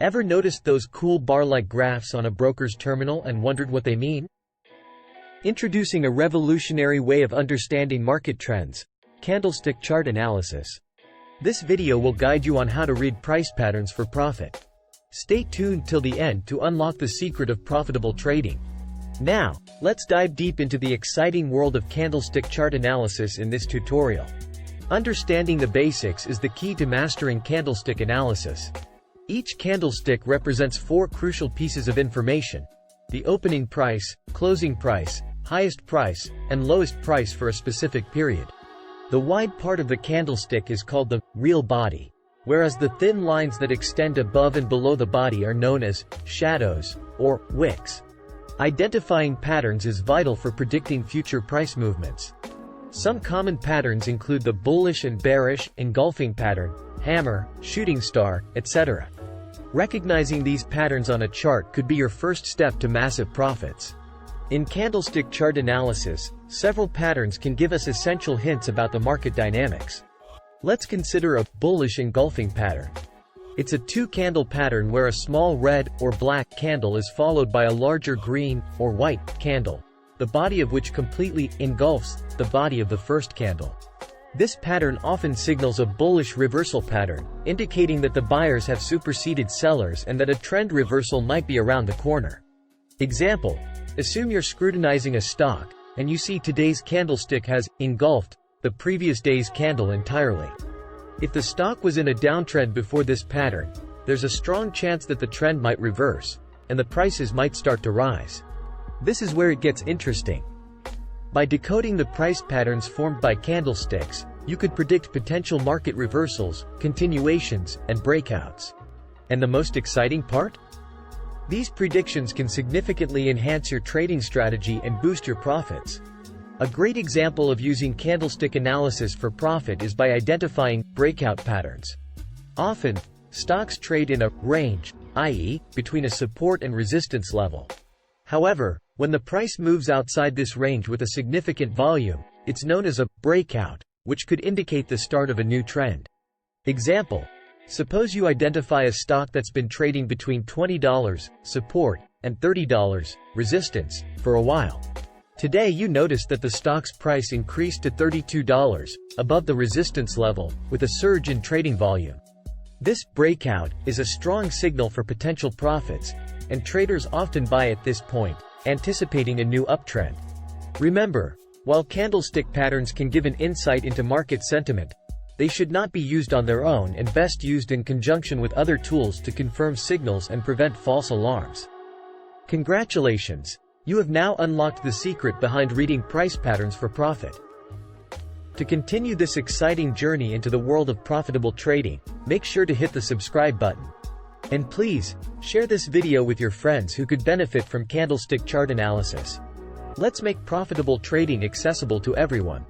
Ever noticed those cool bar-like graphs on a broker's terminal and wondered what they mean? Introducing a revolutionary way of understanding market trends: candlestick chart analysis. This video will guide you on how to read price patterns for profit. Stay tuned till the end to unlock the secret of profitable trading. Now, let's dive deep into the exciting world of candlestick chart analysis in this tutorial. Understanding the basics is the key to mastering candlestick analysis. Each candlestick represents four crucial pieces of information: the opening price, closing price, highest price, and lowest price for a specific period. The wide part of the candlestick is called the real body, whereas the thin lines that extend above and below the body are known as shadows or wicks. Identifying patterns is vital for predicting future price movements. Some common patterns include the bullish and bearish, engulfing pattern, hammer, shooting star, etc. Recognizing these patterns on a chart could be your first step to massive profits. In candlestick chart analysis, several patterns can give us essential hints about the market dynamics. Let's consider a bullish engulfing pattern. It's a two-candle pattern where a small red or black candle is followed by a larger green or white candle, the body of which completely engulfs the body of the first candle. This pattern often signals a bullish reversal pattern, indicating that the buyers have superseded sellers and that a trend reversal might be around the corner. Example: assume you're scrutinizing a stock, and you see today's candlestick has engulfed the previous day's candle entirely. If the stock was in a downtrend before this pattern, there's a strong chance that the trend might reverse, and the prices might start to rise. This is where it gets interesting. By decoding the price patterns formed by candlesticks, you could predict potential market reversals, continuations, and breakouts. And the most exciting part? These predictions can significantly enhance your trading strategy and boost your profits. A great example of using candlestick analysis for profit is by identifying breakout patterns. Often, stocks trade in a range, i.e., between a support and resistance level. However, when the price moves outside this range with a significant volume, it's known as a breakout, which could indicate the start of a new trend. Example: suppose you identify a stock that's been trading between $20 support and $30 resistance for a while. Today you noticed that the stock's price increased to $32, above the resistance level, with a surge in trading volume. This breakout is a strong signal for potential profits, and traders often buy at this point, anticipating a new uptrend. Remember, while candlestick patterns can give an insight into market sentiment, they should not be used on their own and best used in conjunction with other tools to confirm signals and prevent false alarms. Congratulations! You have now unlocked the secret behind reading price patterns for profit. To continue this exciting journey into the world of profitable trading, make sure to hit the subscribe button. And please, share this video with your friends who could benefit from candlestick chart analysis. Let's make profitable trading accessible to everyone.